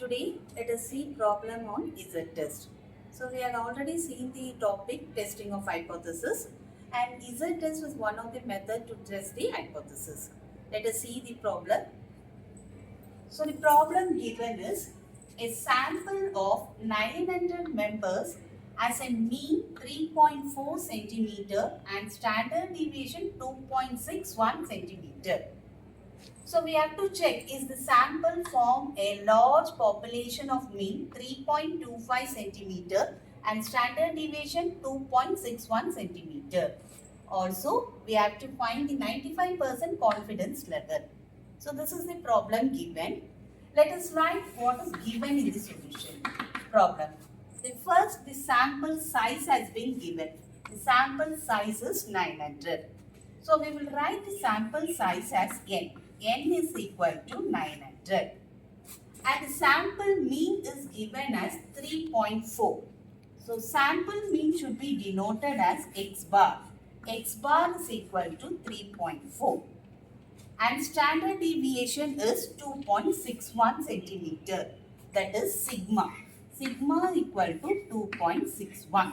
Today, let us see problem on Z test. So, we have already seen the topic testing of hypothesis, and Z test is one of the method to test the hypothesis. Let us see the problem. So, the problem given is a sample of 900 members as a mean 3.4 centimeter and standard deviation 2.61 centimeter. So we have to check, is the sample from a large population of mean 3.25 centimeter and standard deviation 2.61 centimeter. Also, we have to find the 95% confidence level. So this is the problem given. Let us write what is given in the solution problem. The sample size has been given. The sample size is 900. So we will write the sample size as n. N is equal to 900. And the sample mean is given as 3.4. So sample mean should be denoted as x bar. X bar is equal to 3.4. And standard deviation is 2.61 centimeter. That is sigma. Sigma equal to 2.61.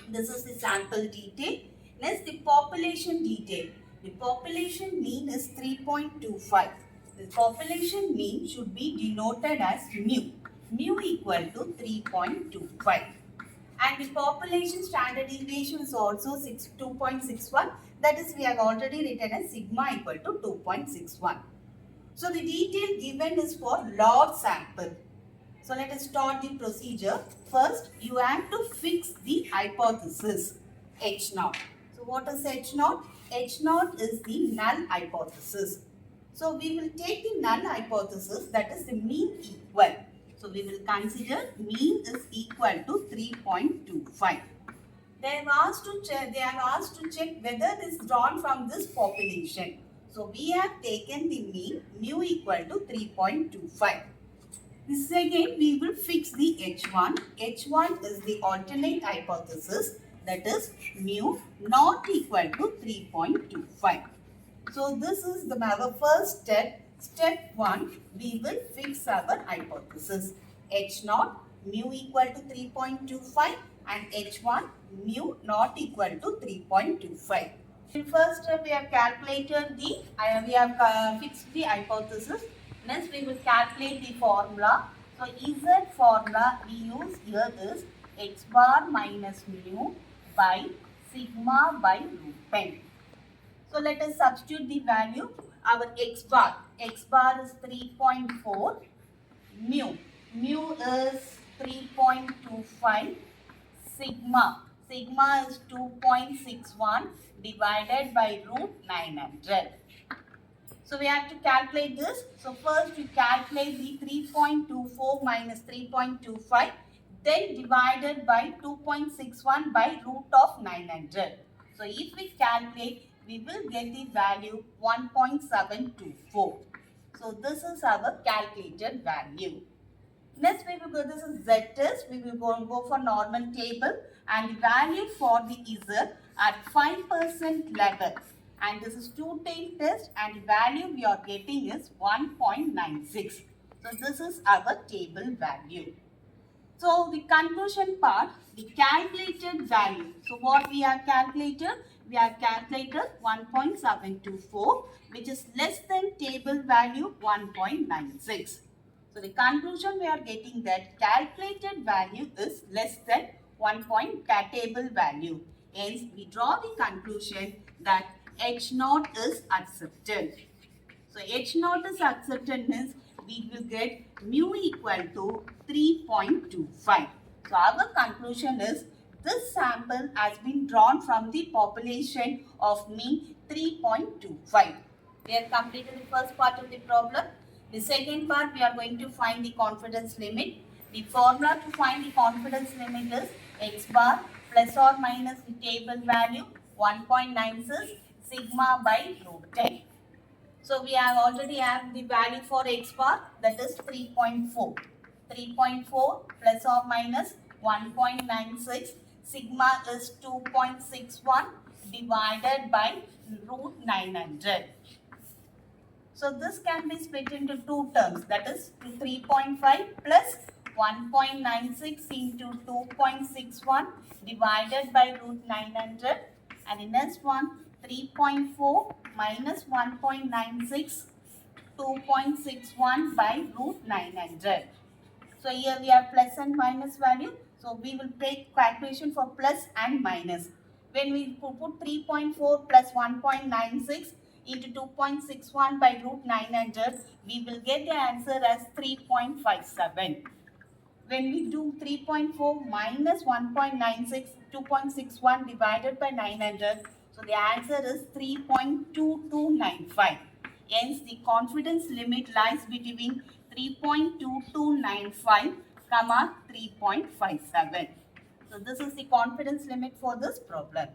This is the sample detail. Next, the population detail. The population mean is 3.25. The population mean should be denoted as mu. Mu equal to 3.25. And the population standard deviation is also 2.61. That is, we have already written as sigma equal to 2.61. So, the detail given is for large sample. So, let us start the procedure. First, you have to fix the hypothesis H naught. So, what is H naught? H naught is the null hypothesis. So, we will take the null hypothesis, that is the mean equal. So, we will consider mean is equal to 3.25. They have asked to check whether it is drawn from this population. So, we have taken the mean mu equal to 3.25. The second, we will fix the H1. H1 is the alternate hypothesis, that is mu not equal to 3.25. So this is our first step. Step 1, we will fix our hypothesis. H0 mu equal to 3.25 and H1 mu not equal to 3.25. First step, we have calculated fixed the hypothesis. Next, we will calculate the formula. So, Z formula we use here is x bar minus mu by sigma by root 10. So, let us substitute the value. Our x bar is 3.4, mu is 3.25, sigma is 2.61 divided by root 900. So, we have to calculate this. So, first you calculate the 3.24 minus 3.25, then divided by 2.61 by root of 900. So, if we calculate, we will get the value 1.724. So, this is our calculated value. Next, we will go, this is Z test. We will go for normal table and the value for the Z at 5% level. And this is two-tail test and the value we are getting is 1.96. So, this is our table value. So, the conclusion part, the calculated value. So, what we have calculated? We have calculated 1.724, which is less than table value 1.96. So, the conclusion we are getting that calculated value is less than table value. Hence, we draw the conclusion that H0 is accepted. So, H0 is accepted means we will get mu equal to 3.25. So, our conclusion is this sample has been drawn from the population of mean 3.25. We have completed the first part of the problem. The second part, we are going to find the confidence limit. The formula to find the confidence limit is x bar plus or minus the table value 1.96 sigma by root 10. So, we have already have the value for x bar, that is 3.4. 3.4 plus or minus 1.96, sigma is 2.61 divided by root 900. So this can be split into two terms, that is 3.5 plus 1.96 into 2.61 divided by root 900, and in this one 3.4 minus 1.96 2.61 by root 900. So here we have plus and minus value. So we will take calculation for plus and minus. When we put 3.4 plus 1.96 into 2.61 by root 900, we will get the answer as 3.57. When we do 3.4 minus 1.96, 2.61 divided by 900, so the answer is 3.2295. Hence, the confidence limit lies between 3.2295, 3.57. So, this is the confidence limit for this problem.